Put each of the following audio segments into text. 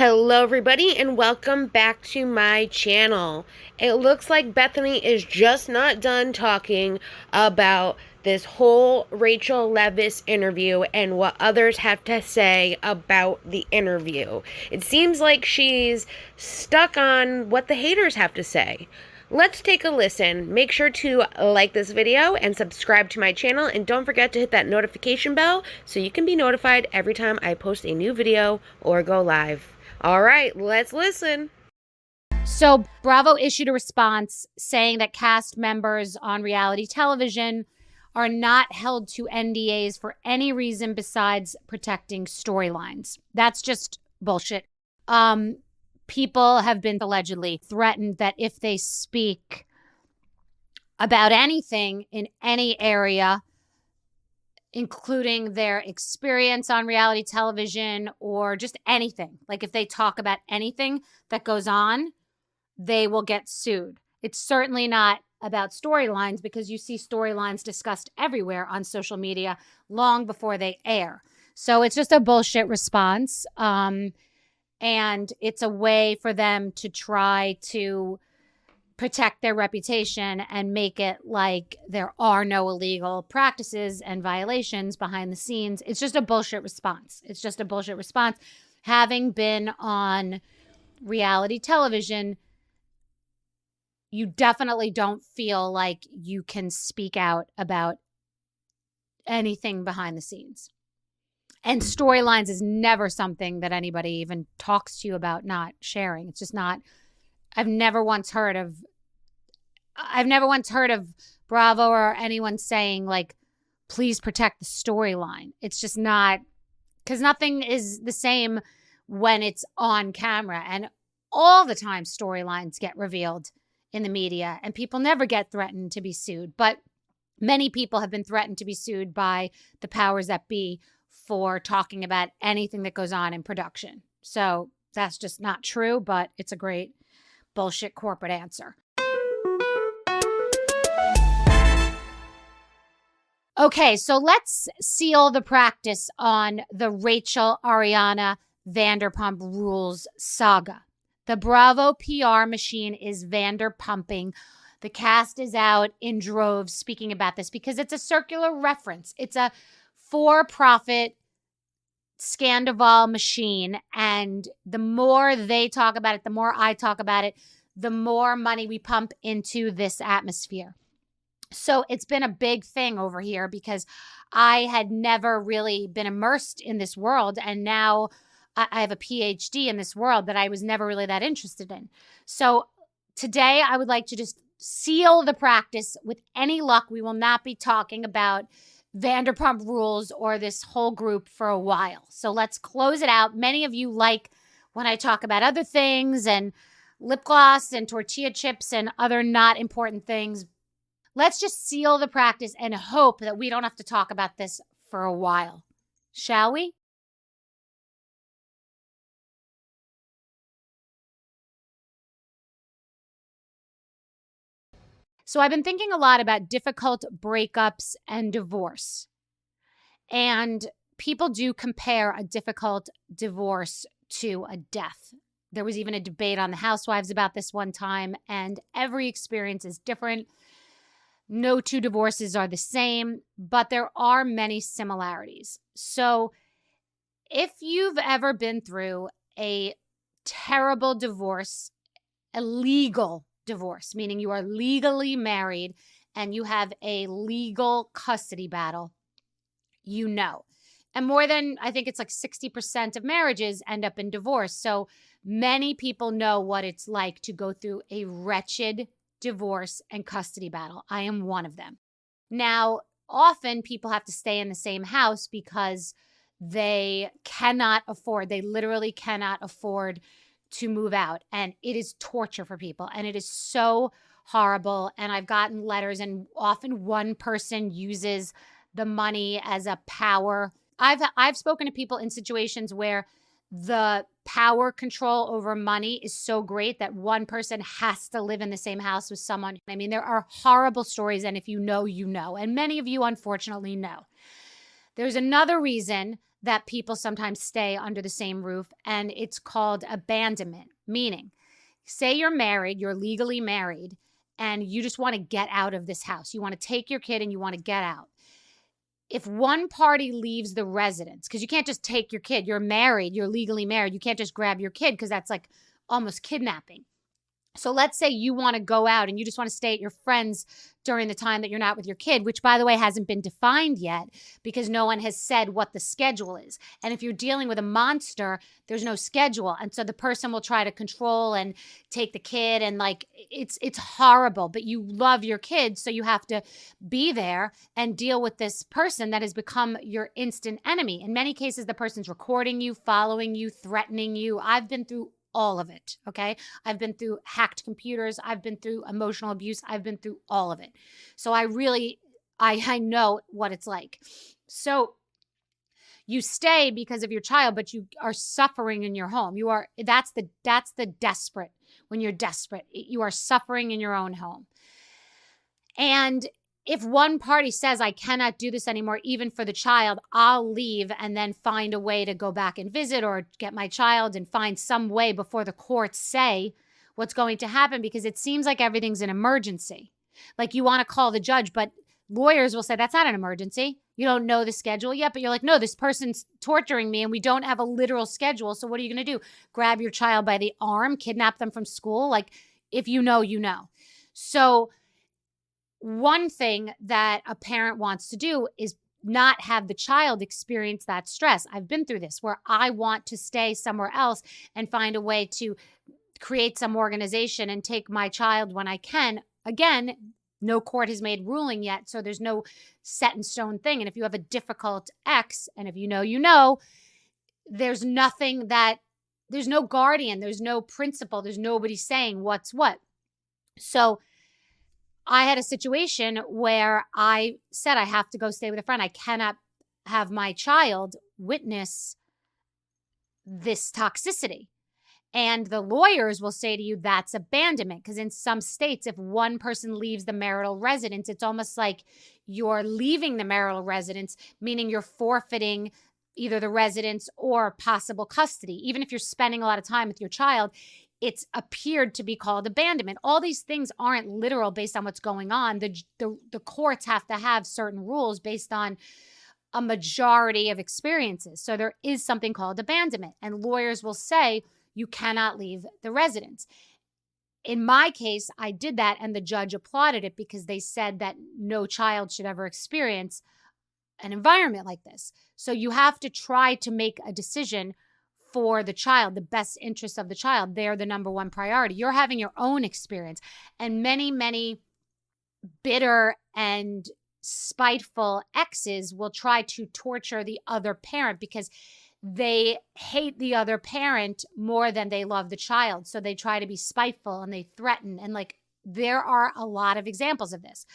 Hello everybody and welcome back to my channel. It looks like Bethenny is just not done talking about this whole Raquel Leviss interview and what others have to say about the interview. It seems like she's stuck on what the haters have to say. Let's take a listen. Make sure to like this video and subscribe to my channel, and don't forget to hit that notification bell so you can be notified every time I post a new video or go live. All right, let's listen. So Bravo issued a response saying that cast members on reality television are not held to NDAs for any reason besides protecting storylines. That's just bullshit. People have been allegedly threatened that if they speak about anything in any area, including their experience on reality television or just anything, like if they talk about anything that goes on, they will get sued. It's certainly not about storylines, because you see storylines discussed everywhere on social media long before they air. So it's just a bullshit response. And it's a way for them to try to protect their reputation and make it like there are no illegal practices and violations behind the scenes. It's just a bullshit response. It's just a bullshit response. Having been on reality television, you definitely don't feel like you can speak out about anything behind the scenes. And storylines is never something that anybody even talks to you about not sharing. It's just not. I've never once heard of Bravo or anyone saying, like, please protect the storyline. It's just not, because nothing is the same when it's on camera. And all the time storylines get revealed in the media and people never get threatened to be sued. But many people have been threatened to be sued by the powers that be for talking about anything that goes on in production. So that's just not true, but it's a great bullshit corporate answer. Okay, so let's seal the practice on the Raquel Ariana Vanderpump Rules saga. The Bravo PR machine is Vanderpumping. The cast is out in droves speaking about this because it's a circular reference. It's a for-profit Scandoval machine, and the more they talk about it, the more I talk about it, the more money we pump into this atmosphere. So it's been a big thing over here because I had never really been immersed in this world, and now I have a PhD in this world that I was never really that interested in. So today I would like to just seal the practice. With any luck, we will not be talking about Vanderpump Rules or this whole group for a while. So let's close it out. Many of you like when I talk about other things and lip gloss and tortilla chips and other not important things. Let's just seal the practice and hope that we don't have to talk about this for a while. Shall we? So I've been thinking a lot about difficult breakups and divorce. And people do compare a difficult divorce to a death. There was even a debate on the Housewives about this one time, and every experience is different. No two divorces are the same, but there are many similarities. So if you've ever been through a terrible divorce, a legal divorce, meaning you are legally married and you have a legal custody battle, you know. And more than, I think it's like 60% of marriages end up in divorce. So many people know what it's like to go through a wretched divorce and custody battle. I am one of them. Now, often people have to stay in the same house because they literally cannot afford to move out. And it is torture for people. And it is so horrible. And I've gotten letters, and often one person uses the money as a power. I've spoken to people in situations where the power control over money is so great that one person has to live in the same house with someone. I mean, there are horrible stories, and if you know, you know. And many of you, unfortunately, know. There's another reason that people sometimes stay under the same roof, and it's called abandonment, meaning, say you're married, you're legally married, and you just want to get out of this house. You want to take your kid and you want to get out. If one party leaves the residence, because you can't just take your kid, you're married, you're legally married, you can't just grab your kid because that's like almost kidnapping. So let's say you want to go out and you just want to stay at your friend's during the time that you're not with your kid, which, by the way, hasn't been defined yet because no one has said what the schedule is. And if you're dealing with a monster, there's no schedule. And so the person will try to control and take the kid, and like it's horrible, but you love your kids, so you have to be there and deal with this person that has become your instant enemy. In many cases, the person's recording you, following you, threatening you. I've been through all of it, okay? I've been through hacked computers. I've been through emotional abuse. I've been through all of it. So I know what it's like. So you stay because of your child, but you are suffering in your home. That's the desperate. When you're desperate, you are suffering in your own home. And if one party says, I cannot do this anymore, even for the child, I'll leave and then find a way to go back and visit or get my child and find some way before the courts say what's going to happen, because it seems like everything's an emergency. Like you want to call the judge, but lawyers will say, that's not an emergency. You don't know the schedule yet, but you're like, no, this person's torturing me and we don't have a literal schedule. So what are you going to do? Grab your child by the arm, kidnap them from school? Like, if you know, you know. So one thing that a parent wants to do is not have the child experience that stress. I've been through this where I want to stay somewhere else and find a way to create some organization and take my child when I can. Again, no court has made ruling yet, so there's no set in stone thing. And if you have a difficult ex, and if you know, you know, there's no guardian, there's no principal, there's nobody saying what's what. So I had a situation where I said I have to go stay with a friend. I cannot have my child witness this toxicity. And the lawyers will say to you, that's abandonment. Because in some states, if one person leaves the marital residence, it's almost like you're leaving the marital residence, meaning you're forfeiting either the residence or possible custody. Even if you're spending a lot of time with your child, it's appeared to be called abandonment. All these things aren't literal based on what's going on. The courts have to have certain rules based on a majority of experiences. So there is something called abandonment. And lawyers will say, you cannot leave the residence. In my case, I did that and the judge applauded it because they said that no child should ever experience an environment like this. So you have to try to make a decision for the child, the best interest of the child. They're the number one priority. You're having your own experience. And many, many bitter and spiteful exes will try to torture the other parent because they hate the other parent more than they love the child. So they try to be spiteful and they threaten. And like, there are a lot of examples of this.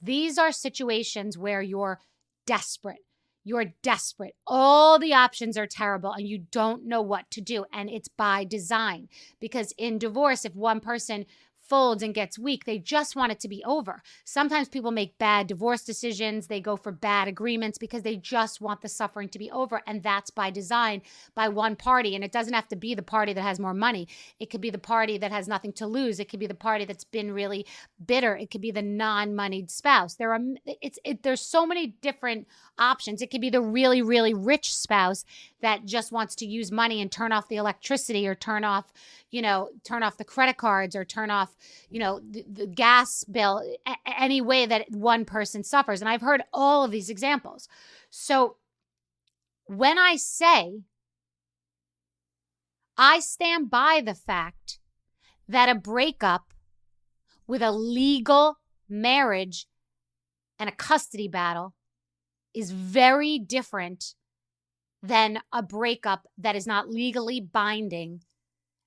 These are situations where you're desperate. You're desperate. All the options are terrible and you don't know what to do. And it's by design, because in divorce, if one person folds and gets weak, they just want it to be over. Sometimes people make bad divorce decisions. They go for bad agreements because they just want the suffering to be over. And that's by design by one party. And it doesn't have to be the party that has more money. It could be the party that has nothing to lose. It could be the party that's been really bitter. It could be the non-moneyed spouse. There's so many different options. It could be the really, really rich spouse that just wants to use money and turn off the electricity or turn off the credit cards or turn off, the gas bill, any way that one person suffers. And I've heard all of these examples. So when I say, I stand by the fact that a breakup with a legal marriage and a custody battle is very different than a breakup that is not legally binding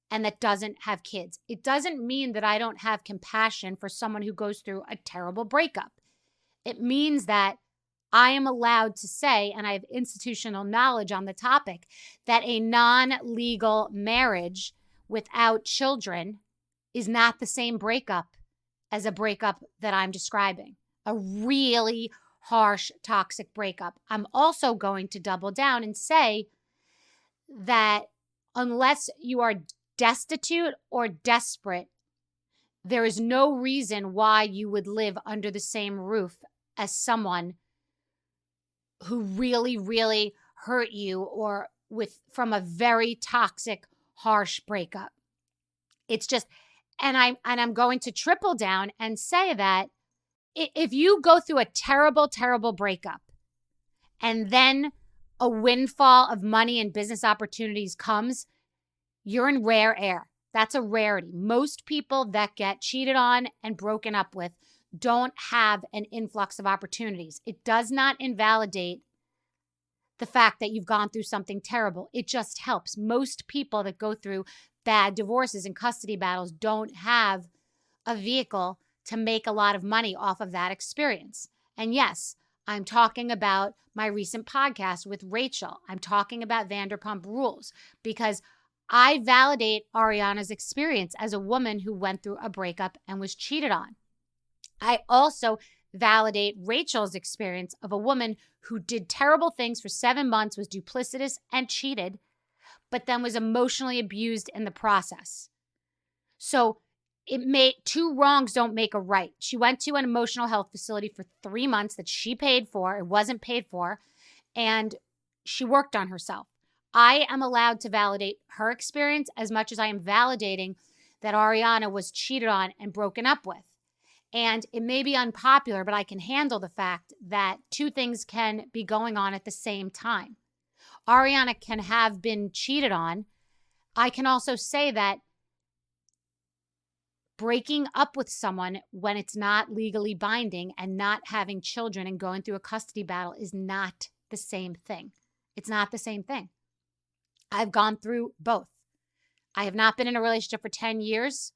and that doesn't have kids. It doesn't mean that I don't have compassion for someone who goes through a terrible breakup. It means that I am allowed to say, and I have institutional knowledge on the topic, that a non-legal marriage without children is not the same breakup as a breakup that I'm describing. A really harsh, toxic breakup. I'm also going to double down and say that unless you are destitute or desperate, there is no reason why you would live under the same roof as someone who really, really hurt you or from a very toxic, harsh breakup. It's just, and I'm going to triple down and say that if you go through a terrible, terrible breakup and then a windfall of money and business opportunities comes, you're in rare air. That's a rarity. Most people that get cheated on and broken up with don't have an influx of opportunities. It does not invalidate the fact that you've gone through something terrible. It just helps. Most people that go through bad divorces and custody battles don't have a vehicle to make a lot of money off of that experience. And yes, I'm talking about my recent podcast with Rachel. I'm talking about Vanderpump Rules because I validate Ariana's experience as a woman who went through a breakup and was cheated on. I also validate Rachel's experience of a woman who did terrible things for 7 months, was duplicitous and cheated, but then was emotionally abused in the process. So two wrongs don't make a right. She went to an emotional health facility for 3 months that she paid for. It wasn't paid for. And she worked on herself. I am allowed to validate her experience as much as I am validating that Ariana was cheated on and broken up with. And it may be unpopular, but I can handle the fact that two things can be going on at the same time. Ariana can have been cheated on. I can also say that breaking up with someone when it's not legally binding and not having children and going through a custody battle is not the same thing. It's not the same thing. I've gone through both. I have not been in a relationship for 10 years.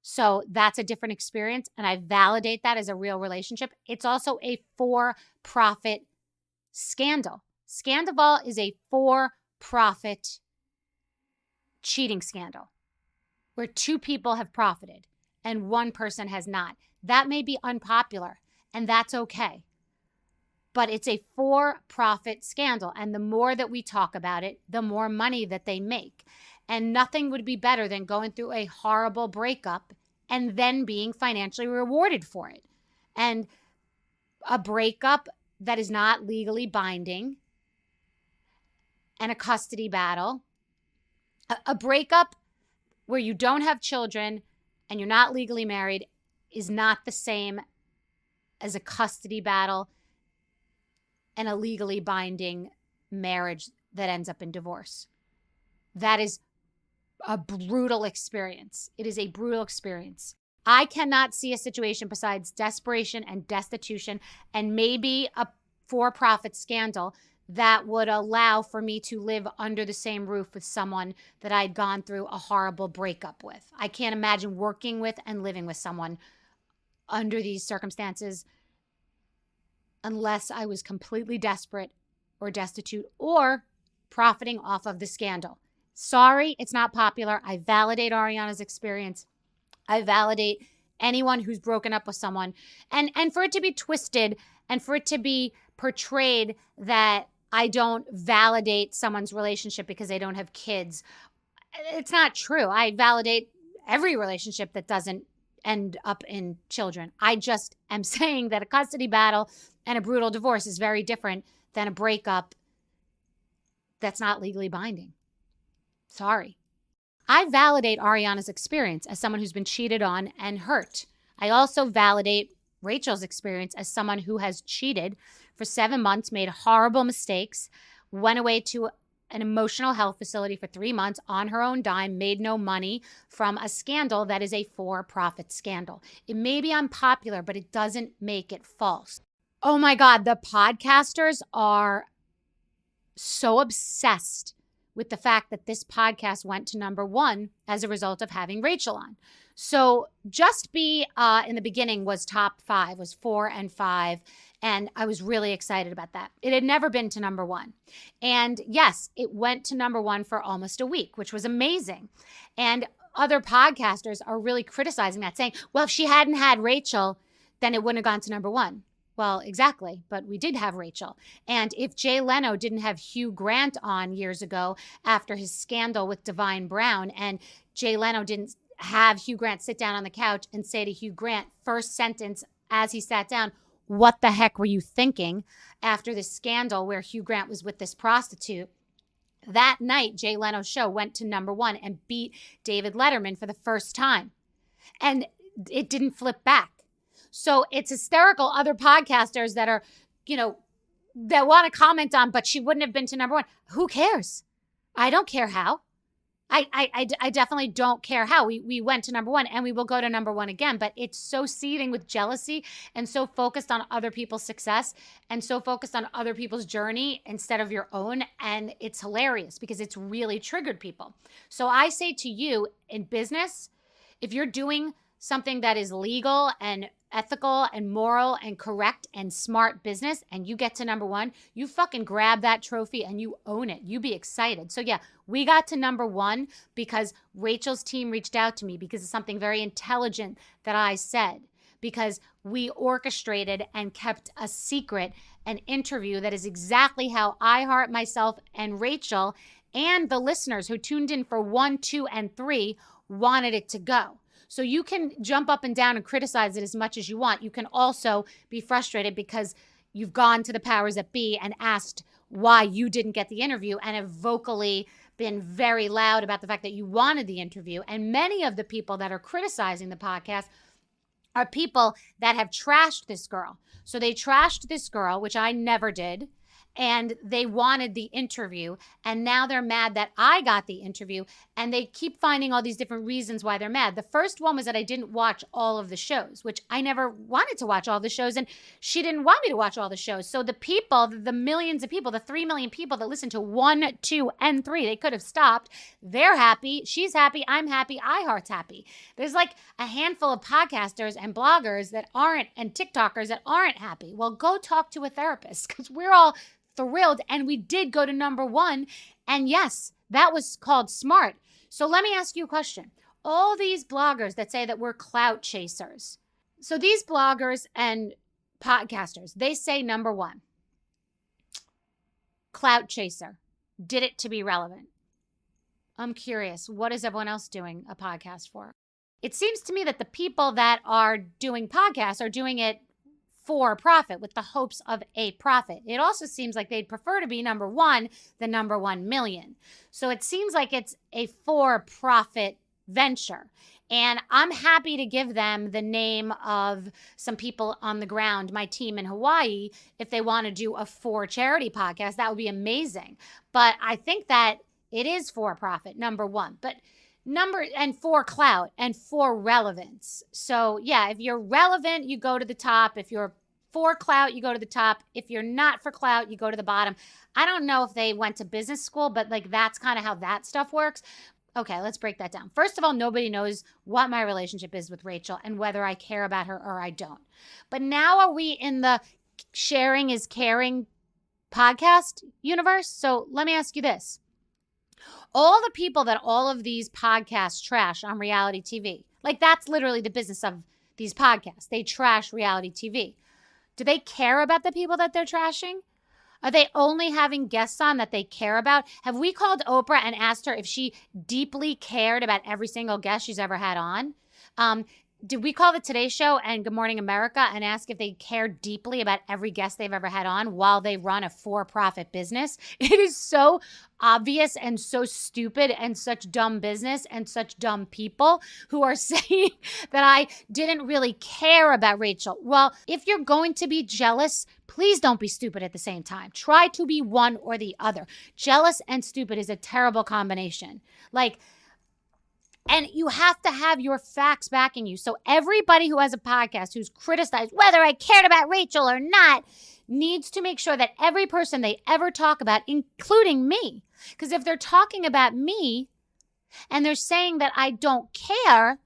So that's a different experience, and I validate that as a real relationship. It's also a for-profit scandal. Scandoval is a for-profit cheating scandal where two people have profited and one person has not. That may be unpopular, and that's okay. But it's a for-profit scandal, and the more that we talk about it, the more money that they make. And nothing would be better than going through a horrible breakup and then being financially rewarded for it. And a breakup that is not legally binding and a custody battle, a breakup where you don't have children and you're not legally married is not the same as a custody battle and a legally binding marriage that ends up in divorce. That is a brutal experience. It is a brutal experience. I cannot see a situation besides desperation and destitution and maybe a for-profit scandal that would allow for me to live under the same roof with someone that I'd gone through a horrible breakup with. I can't imagine working with and living with someone under these circumstances unless I was completely desperate or destitute or profiting off of the scandal. Sorry, it's not popular. I validate Ariana's experience. I validate anyone who's broken up with someone. And for it to be twisted and for it to be portrayed that I don't validate someone's relationship because they don't have kids, it's not true. I validate every relationship that doesn't end up in children. I just am saying that a custody battle and a brutal divorce is very different than a breakup that's not legally binding. Sorry. I validate Ariana's experience as someone who's been cheated on and hurt. I also validate Rachel's experience as someone who has cheated for 7 months, made horrible mistakes, went away to an emotional health facility for 3 months on her own dime, made no money from a scandal that is a for-profit scandal. It may be unpopular, but it doesn't make it false. Oh my God, the podcasters are so obsessed with the fact that this podcast went to #1 as a result of having Rachel on. So Just Be in the beginning was top 5, was 4 and 5. And I was really excited about that. It had never been to #1. And yes, it went to #1 for almost a week, which was amazing. And other podcasters are really criticizing that, saying, well, if she hadn't had Rachel, then it wouldn't have gone to #1. Well, exactly. But we did have Rachel. And if Jay Leno didn't have Hugh Grant on years ago after his scandal with Divine Brown, and Jay Leno didn't have Hugh Grant sit down on the couch and say to Hugh Grant, first sentence as he sat down, what the heck were you thinking after this scandal where Hugh Grant was with this prostitute? That night, Jay Leno's show went to #1 and beat David Letterman for the first time. And it didn't flip back. So it's hysterical. Other podcasters that are, that want to comment on, but she wouldn't have been to #1. Who cares? I don't care how. I definitely don't care how. We went to #1 and we will go to #1 again, but it's so seething with jealousy and so focused on other people's success and so focused on other people's journey instead of your own. And it's hilarious because it's really triggered people. So I say to you, in business, if you're doing something that is legal and ethical and moral and correct and smart business and you get to #1, you fucking grab that trophy and you own it. You be excited. So yeah, we got to #1 because Rachel's team reached out to me because of something very intelligent that I said, because we orchestrated and kept a secret an interview that is exactly how I Heart Myself and Rachel and the listeners who tuned in for 1, 2, and 3 wanted it to go. So you can jump up and down and criticize it as much as you want. You can also be frustrated because you've gone to the powers that be and asked why you didn't get the interview and have vocally been very loud about the fact that you wanted the interview. And many of the people that are criticizing the podcast are people that have trashed this girl. So they trashed this girl, which I never did, and they wanted the interview, and now they're mad that I got the interview, and they keep finding all these different reasons why they're mad. The first one was that I didn't watch all of the shows, which I never wanted to watch all the shows, and she didn't want me to watch all the shows. So the people, the millions of people, the 3 million people that listen to 1, 2, and 3, they could have stopped. They're happy. She's happy. I'm happy. iHeart's happy. There's like a handful of podcasters and bloggers that aren't, and TikTokers that aren't happy. Well, go talk to a therapist because we're all thrilled, and we did go to #1, and yes, that was called smart. So let me ask you a question. All these bloggers that say that we're clout chasers, so these bloggers and podcasters, they say #1, clout chaser, did it to be relevant. I'm curious, what is everyone else doing a podcast for? It seems to me that the people that are doing podcasts are doing it for profit with the hopes of a profit. It also seems like they'd prefer to be #1 than #1 million. So it seems like it's a for-profit venture. And I'm happy to give them the name of some people on the ground, my team in Hawaii, if they want to do a for charity podcast. That would be amazing. But I think that it is for profit, #1. But and for clout and for relevance. So yeah, if you're relevant, you go to the top. If you're for clout, you go to the top. If you're not for clout, you go to the bottom. I don't know if they went to business school, but like that's kind of how that stuff works. Okay, let's break that down. First of all, nobody knows what my relationship is with Rachel and whether I care about her or I don't. But now are we in the sharing is caring podcast universe? So let me ask you this. All the people that all of these podcasts trash on reality TV, like that's literally the business of these podcasts. They trash reality TV. Do they care about the people that they're trashing? Are they only having guests on that they care about? Have we called Oprah and asked her if she deeply cared about every single guest she's ever had on? Did we call the Today Show and Good Morning America and ask if they care deeply about every guest they've ever had on while they run a for-profit business? It is so obvious and so stupid and such dumb business and such dumb people who are saying that I didn't really care about Rachel. Well, if you're going to be jealous, please don't be stupid at the same time. Try to be one or the other. Jealous and stupid is a terrible combination. And you have to have your facts backing you. So everybody who has a podcast who's criticized whether I cared about Rachel or not needs to make sure that every person they ever talk about, including me, because if they're talking about me and they're saying that I don't care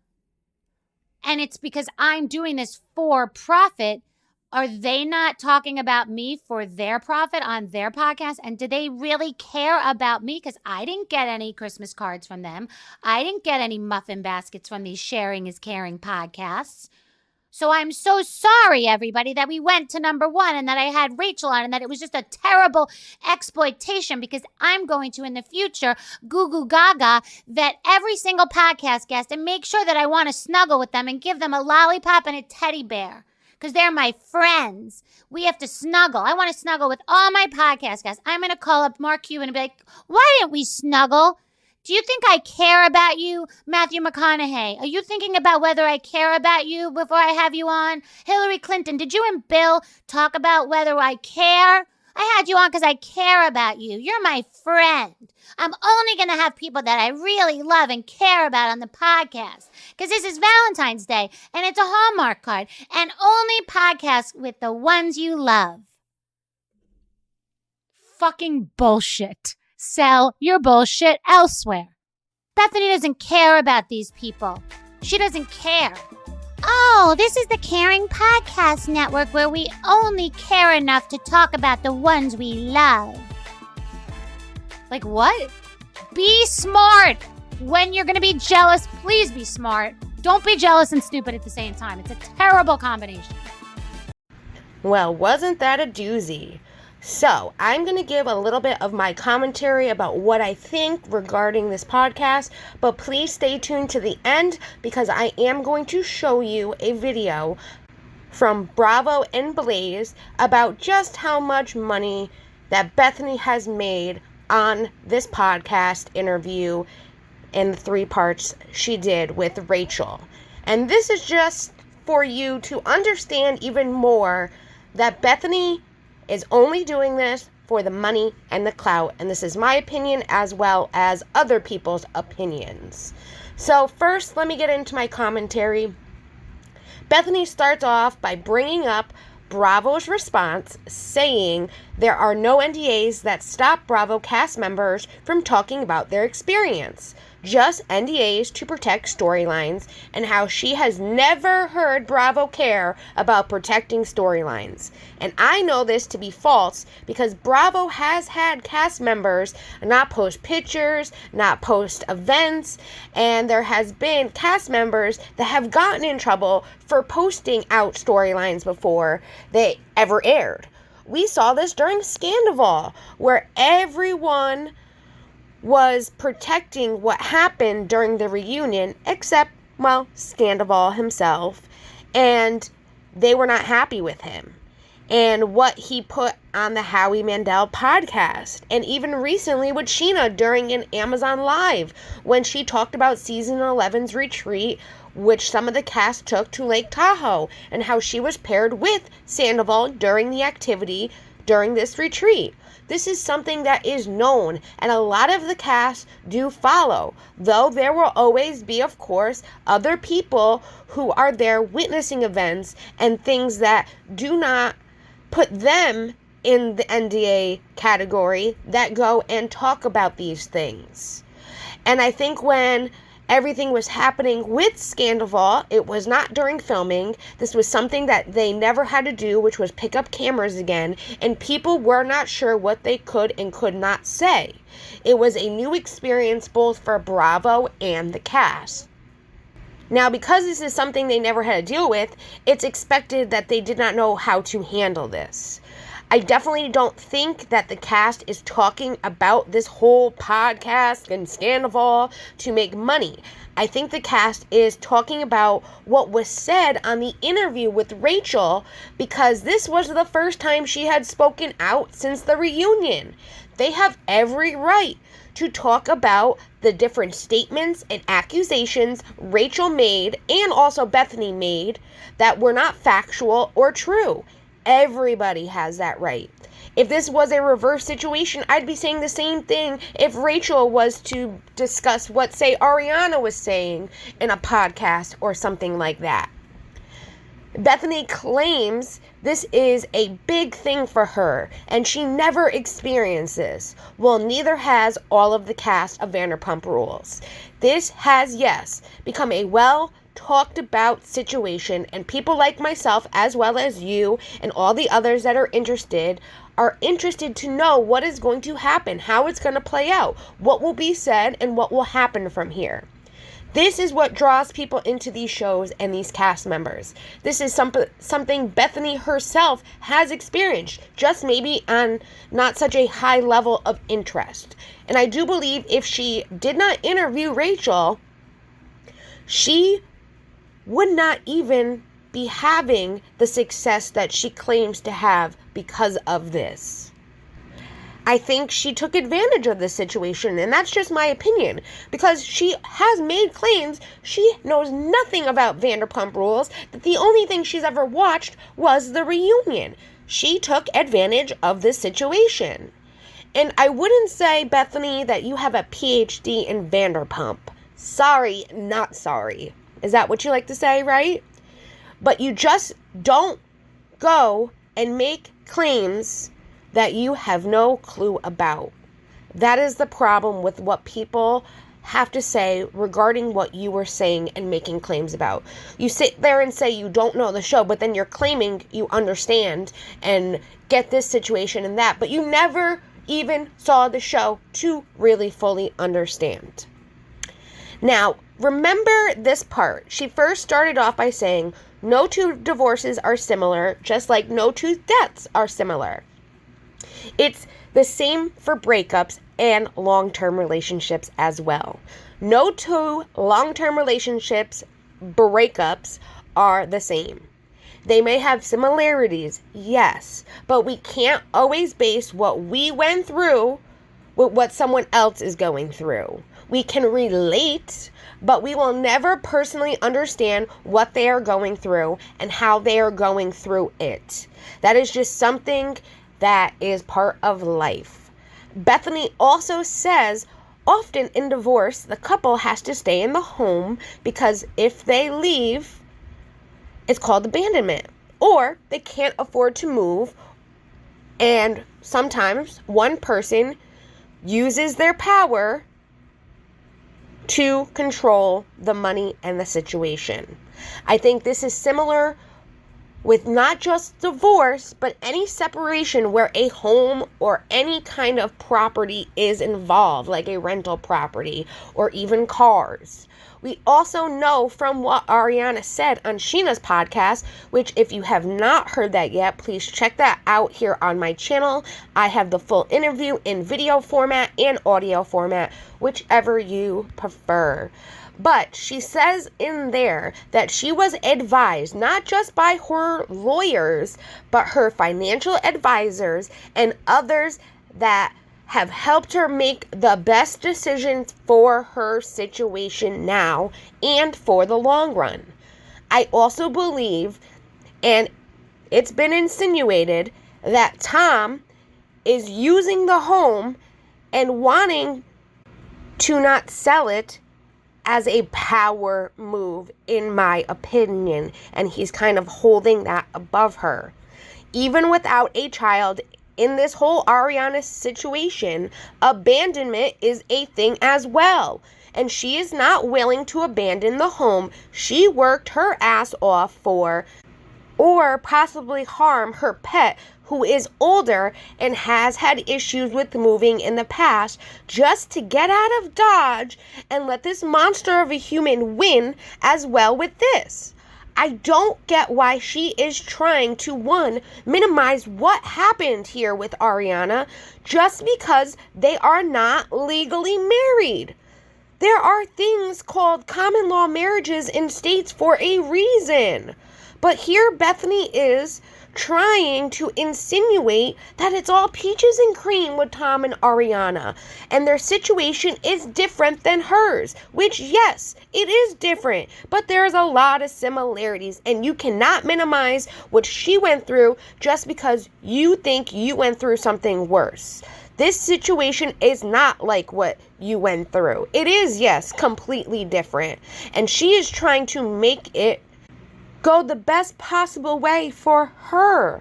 and it's because I'm doing this for profit, are they not talking about me for their profit on their podcast? And do they really care about me? Because I didn't get any Christmas cards from them. I didn't get any muffin baskets from these Sharing is Caring podcasts. So I'm so sorry, everybody, that we went to number one and that I had Rachel on and that it was just a terrible exploitation, because I'm going to, in the future, goo goo gaga, vet every single podcast guest and make sure that I want to snuggle with them and give them a lollipop and a teddy bear, because they're my friends. We have to snuggle. I want to snuggle with all my podcast guests. I'm going to call up Mark Cuban and be like, why didn't we snuggle? Do you think I care about you, Matthew McConaughey? Are you thinking about whether I care about you before I have you on? Hillary Clinton, did you and Bill talk about whether I care? I had you on because I care about you. You're my friend. I'm only going to have people that I really love and care about on the podcast, because this is Valentine's Day and it's a Hallmark card, and only podcast with the ones you love. Fucking bullshit. Sell your bullshit elsewhere. Bethenny doesn't care about these people. She doesn't care. Oh, this is the Caring Podcast Network, where we only care enough to talk about the ones we love. Like what? Be smart. When you're going to be jealous, please be smart. Don't be jealous and stupid at the same time. It's a terrible combination. Well, wasn't that a doozy? So, I'm going to give a little bit of my commentary about what I think regarding this podcast, but please stay tuned to the end, because I am going to show you a video from Bravo and Blaze about just how much money that Bethenny has made on this podcast interview in the 3 parts she did with Rachel. And this is just for you to understand even more that Bethenny is only doing this for the money and the clout, and this is my opinion as well as other people's opinions. So first, let me get into my commentary. Bethenny starts off by bringing up Bravo's response, saying there are no NDAs that stop Bravo cast members from talking about their experience, just NDAs to protect storylines, and how she has never heard Bravo care about protecting storylines. And I know this to be false, because Bravo has had cast members not post pictures, not post events, and there has been cast members that have gotten in trouble for posting out storylines before they ever aired. We saw this during Scandoval, where everyone was protecting what happened during the reunion, except, well, Scandoval himself, and they were not happy with him and what he put on the Howie Mandel podcast, and even recently with Sheena during an Amazon Live, when she talked about season 11's retreat, which some of the cast took to Lake Tahoe, and how she was paired with Sandoval during the activity during this retreat. This is something that is known, and a lot of the cast do follow, though there will always be, of course, other people who are there witnessing events and things that do not put them in the NDA category that go and talk about these things. And I think when everything was happening with Scandoval, it was not during filming. This was something that they never had to do, which was pick up cameras again, and people were not sure what they could and could not say. It was a new experience both for Bravo and the cast. Now, because this is something they never had to deal with, it's expected that they did not know how to handle this. I definitely don't think that the cast is talking about this whole podcast and Scandoval to make money. I think the cast is talking about what was said on the interview with Rachel, because this was the first time she had spoken out since the reunion. They have every right to talk about the different statements and accusations Rachel made and also Bethenny made that were not factual or true. Everybody has that right. If this was a reverse situation, I'd be saying the same thing if Rachel was to discuss what, say, Ariana was saying in a podcast or something like that. Bethenny claims this is a big thing for her, and she never experienced this. Well, neither has all of the cast of Vanderpump Rules. This has, yes, become a talked about situation, and people like myself, as well as you and all the others that are interested to know what is going to happen, how it's going to play out, what will be said, and what will happen from here. This is what draws people into these shows and these cast members. This is something Bethenny herself has experienced, just maybe on not such a high level of interest. And I do believe if she did not interview Rachel, she would not even be having the success that she claims to have because of this. I think she took advantage of this situation, and that's just my opinion, because she has made claims she knows nothing about Vanderpump Rules, that the only thing she's ever watched was the reunion. She took advantage of this situation. And I wouldn't say, Bethenny, that you have a PhD in Vanderpump. Sorry, not sorry. Is that what you like to say, right? But you just don't go and make claims that you have no clue about. That is the problem with what people have to say regarding what you were saying and making claims about. You sit there and say you don't know the show, but then you're claiming you understand and get this situation and that, but you never even saw the show to really fully understand. Now, remember this part. She first started off by saying, no two divorces are similar, just like no two deaths are similar. It's the same for breakups and long-term relationships as well. No two long-term relationships, breakups, are the same. They may have similarities, yes, but we can't always base what we went through with what someone else is going through. We can relate, but we will never personally understand what they are going through and how they are going through it. That is just something that is part of life. Bethenny also says often in divorce, the couple has to stay in the home because if they leave, it's called abandonment, or they can't afford to move, and sometimes one person uses their power to control the money and the situation. I think this is similar with not just divorce, but any separation where a home or any kind of property is involved, like a rental property or even cars. We also know from what Ariana said on Sheena's podcast, which if you have not heard that yet, please check that out here on my channel. I have the full interview in video format and audio format, whichever you prefer. But she says in there that she was advised not just by her lawyers, but her financial advisors and others that have helped her make the best decisions for her situation now and for the long run. I also believe, and it's been insinuated, that Tom is using the home and wanting to not sell it as a power move, in my opinion, and he's kind of holding that above her. Even without a child in this whole Ariana situation, abandonment is a thing as well, and she is not willing to abandon the home she worked her ass off for, or possibly harm her pet who is older and has had issues with moving in the past, just to get out of Dodge and let this monster of a human win as well with this. I don't get why she is trying to, one, minimize what happened here with Ariana just because they are not legally married. There are things called common law marriages in states for a reason. But here Bethenny is trying to insinuate that it's all peaches and cream with Tom and Ariana, and their situation is different than hers, which, yes, it is different, but there's a lot of similarities, and you cannot minimize what she went through just because you think you went through something worse. This situation is not like what you went through. It is, yes, completely different, and she is trying to make it go the best possible way for her.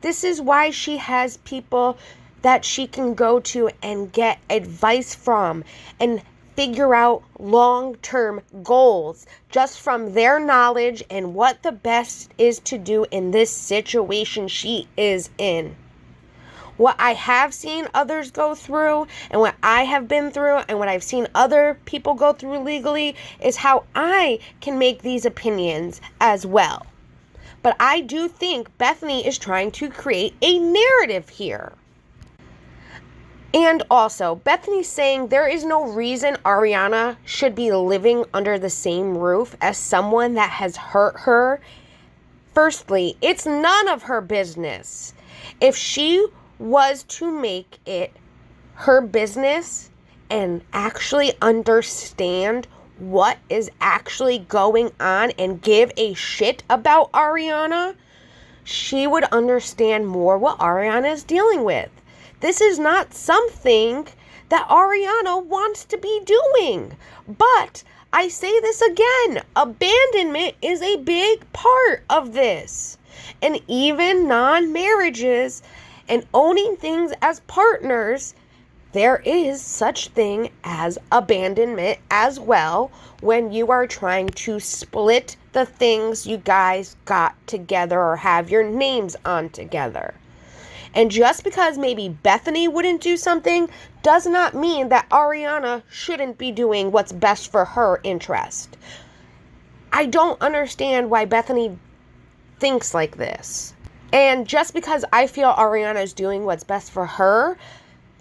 This is why she has people that she can go to and get advice from and figure out long-term goals just from their knowledge and what the best is to do in this situation she is in. What I have seen others go through, and what I have been through, and what I've seen other people go through legally, is how I can make these opinions as well. But I do think Bethenny is trying to create a narrative here. And also, Bethenny's saying there is no reason Ariana should be living under the same roof as someone that has hurt her. Firstly, it's none of her business. If she was to make it her business and actually understand what is actually going on and give a shit about Ariana, she would understand more what Ariana is dealing with. This is not something that Ariana wants to be doing. But I say this again, abandonment is a big part of this. And even non-marriages and owning things as partners, there is such thing as abandonment as well when you are trying to split the things you guys got together or have your names on together. And just because maybe Bethenny wouldn't do something does not mean that Ariana shouldn't be doing what's best for her interest. I don't understand why Bethenny thinks like this. And just because I feel Ariana is doing what's best for her,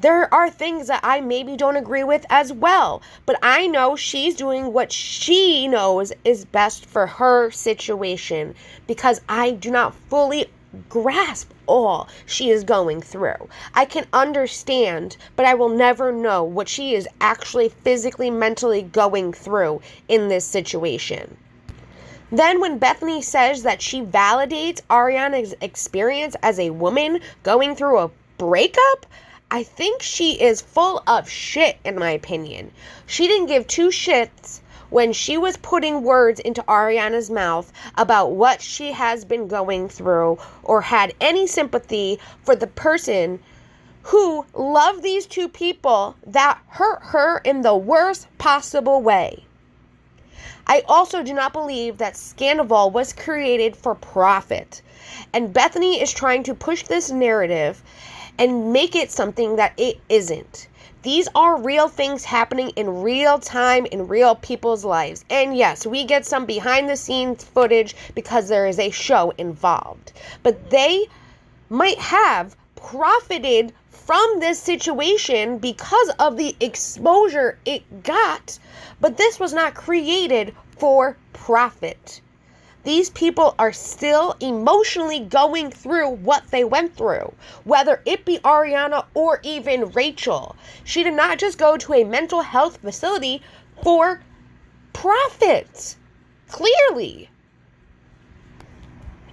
there are things that I maybe don't agree with as well. But I know she's doing what she knows is best for her situation, because I do not fully grasp all she is going through. I can understand, but I will never know what she is actually physically, mentally going through in this situation. Then when Bethenny says that she validates Ariana's experience as a woman going through a breakup, I think she is full of shit, in my opinion. She didn't give two shits when she was putting words into Ariana's mouth about what she has been going through, or had any sympathy for the person who loved these two people that hurt her in the worst possible way. I also do not believe that Scandoval was created for profit. And Bethenny is trying to push this narrative and make it something that it isn't. These are real things happening in real time in real people's lives. And yes, we get some behind the scenes footage because there is a show involved. But they might have profited from this situation because of the exposure it got. But this was not created for profit. These people are still emotionally going through what they went through, whether it be Ariana or even Rachel. She did not just go to a mental health facility for profit, clearly.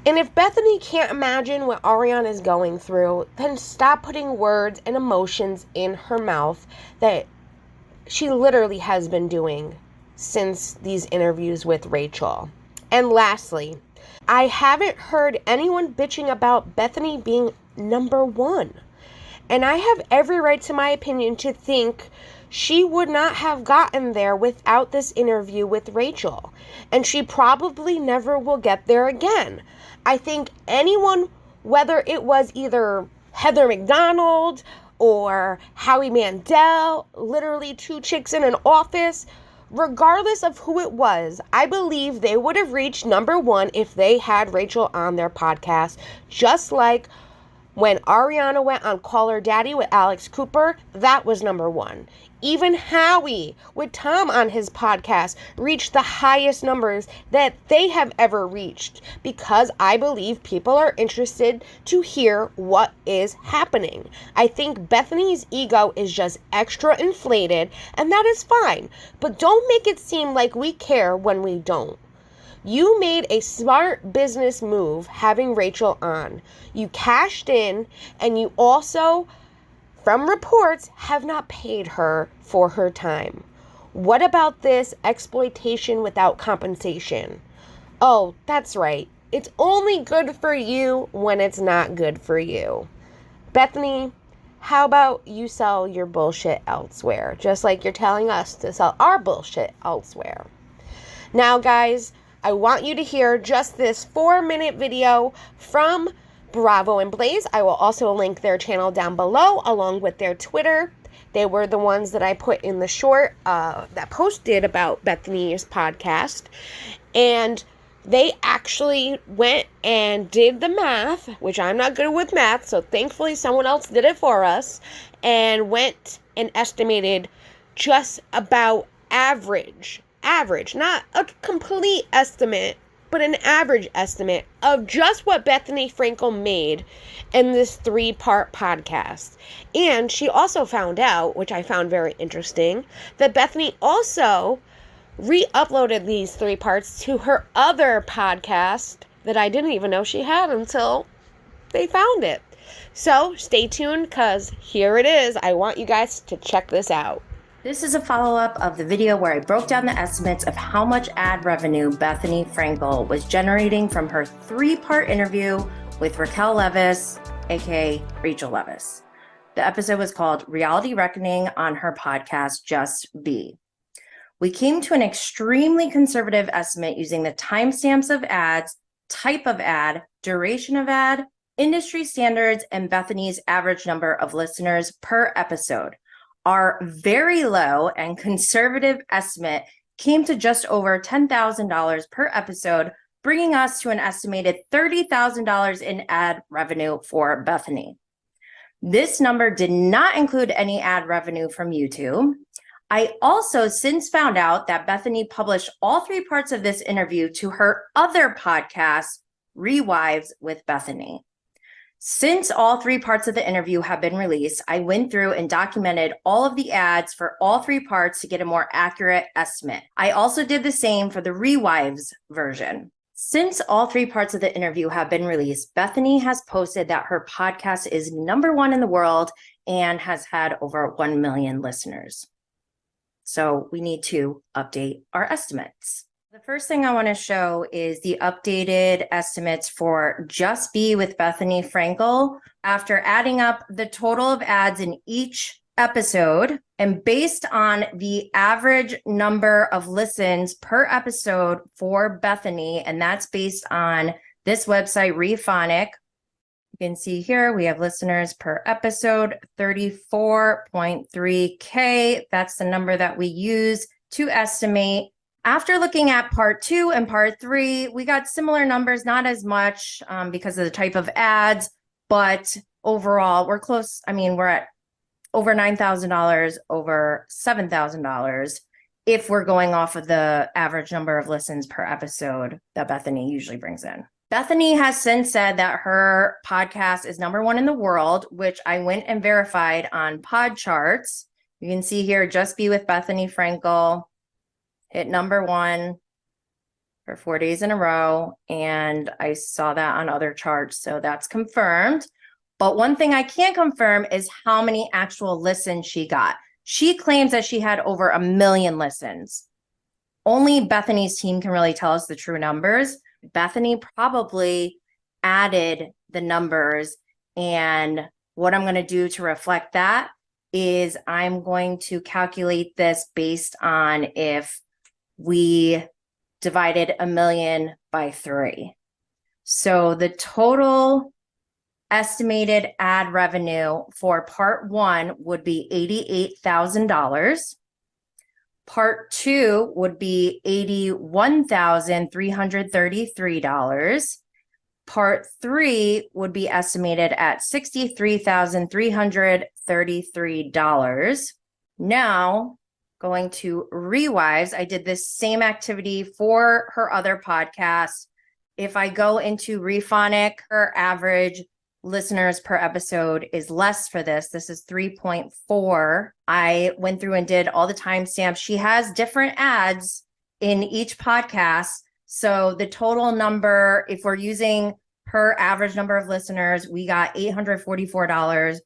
And if Bethenny can't imagine what Ariana is going through, then stop putting words and emotions in her mouth that she literally has been doing since these interviews with Rachel. And lastly, I haven't heard anyone bitching about Bethenny being number one. And I have every right to my opinion to think she would not have gotten there without this interview with Rachel. And she probably never will get there again. I think anyone, whether it was either Heather McDonald or Howie Mandel, literally two chicks in an office, regardless of who it was, I believe they would have reached number one if they had Rachel on their podcast, just like when Ariana went on Call Her Daddy with Alex Cooper, that was number one. Even Howie, with Tom on his podcast, reached the highest numbers that they have ever reached, because I believe people are interested to hear what is happening. I think Bethenny's ego is just extra inflated, and that is fine. But don't make it seem like we care when we don't. You made a smart business move having Rachel on. You cashed in, and you also, from reports, have not paid her for her time. What about this exploitation without compensation? Oh, that's right. It's only good for you when it's not good for you. Bethenny, how about you sell your bullshit elsewhere, just like you're telling us to sell our bullshit elsewhere. Now, guys, I want you to hear just this 4-minute video from Bravo and Blaze. I will also link their channel down below along with their Twitter. They were the ones that I put in the short that posted about Bethenny's podcast. And they actually went and did the math, which I'm not good with math, so thankfully someone else did it for us, and went and estimated just about average, not a complete estimate, but an average estimate of just what Bethenny Frankel made in this 3-part podcast. And she also found out, which I found very interesting, that Bethenny also re-uploaded these 3 parts to her other podcast that I didn't even know she had until they found it. So stay tuned, because here it is. I want you guys to check this out. This is a follow-up of the video where I broke down the estimates of how much ad revenue Bethenny Frankel was generating from her 3-part interview with Raquel Leviss, aka Raquel Leviss. The episode was called Reality Reckoning on her podcast, Just B. We came to an extremely conservative estimate using the timestamps of ads, type of ad, duration of ad, industry standards, and Bethenny's average number of listeners per episode. Our very low and conservative estimate came to just over $10,000 per episode, bringing us to an estimated $30,000 in ad revenue for Bethenny. This number did not include any ad revenue from YouTube. I also since found out that Bethenny published all 3 parts of this interview to her other podcast, Rewives with Bethenny. Since all 3 parts of the interview have been released, I went through and documented all of the ads for all 3 parts to get a more accurate estimate. I also did the same for the Rewives version. Since all 3 parts of the interview have been released, Bethenny has posted that her podcast is #1 in the world and has had over 1 million listeners. So we need to update our estimates. The first thing I want to show is the updated estimates for Just B with Bethenny Frankel after adding up the total of ads in each episode and based on the average number of listens per episode for Bethenny, and that's based on this website, Rephonic. You can see here we have listeners per episode, 34.3K. That's the number that we use to estimate. After looking at part 2 and part 3, we got similar numbers, not as much because of the type of ads, but overall we're close. I mean, we're at over $9,000, over $7,000 if we're going off of the average number of listens per episode that Bethenny usually brings in. Bethenny has since said that her podcast is #1 in the world, which I went and verified on pod charts. You can see here, Just Be with Bethenny Frankel hit #1 for 4 days in a row. And I saw that on other charts. So that's confirmed. But one thing I can't confirm is how many actual listens she got. She claims that she had over 1 million listens. Only Bethenny's team can really tell us the true numbers. Bethenny probably added the numbers. And what I'm going to do to reflect that is I'm going to calculate this based on if we divided 1 million by 3. So the total estimated ad revenue for part 1 would be $88,000. Part 2 would be $81,333. Part 3 would be estimated at $63,333. Now, going to Rewives, I did this same activity for her other podcast. If I go into Rephonic, her average listeners per episode is less for this. This is 3.4. I went through and did all the timestamps. She has different ads in each podcast. So the total number, if we're using her average number of listeners, we got $844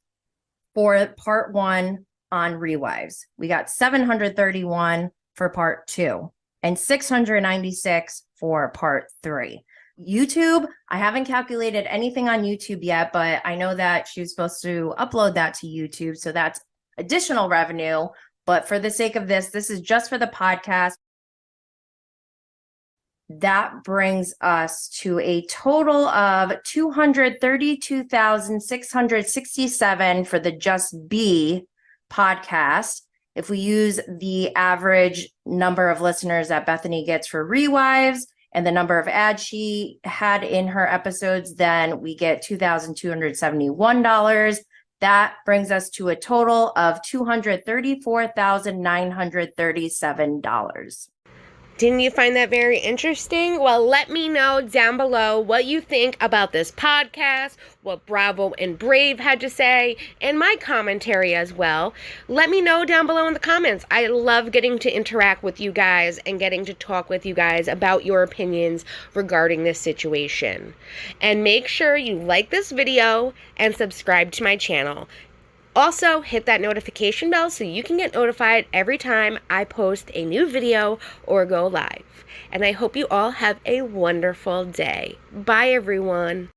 for part 1 on Rewives. We got $731 for part 2 and $696 for part 3. YouTube, I haven't calculated anything on YouTube yet, but I know that she was supposed to upload that to YouTube. So that's additional revenue. But for the sake of this, this is just for the podcast. That brings us to a total of 232,667 for the Just Be podcast. If we use the average number of listeners that Bethenny gets for Rewives and the number of ads she had in her episodes, then we get $2,271. That brings us to a total of $234,937. Didn't you find that very interesting? Well, let me know down below what you think about this podcast, what Bravo and Brave had to say, and my commentary as well. Let me know down below in the comments. I love getting to interact with you guys and getting to talk with you guys about your opinions regarding this situation. And make sure you like this video and subscribe to my channel. Also, hit that notification bell so you can get notified every time I post a new video or go live. And I hope you all have a wonderful day. Bye, everyone.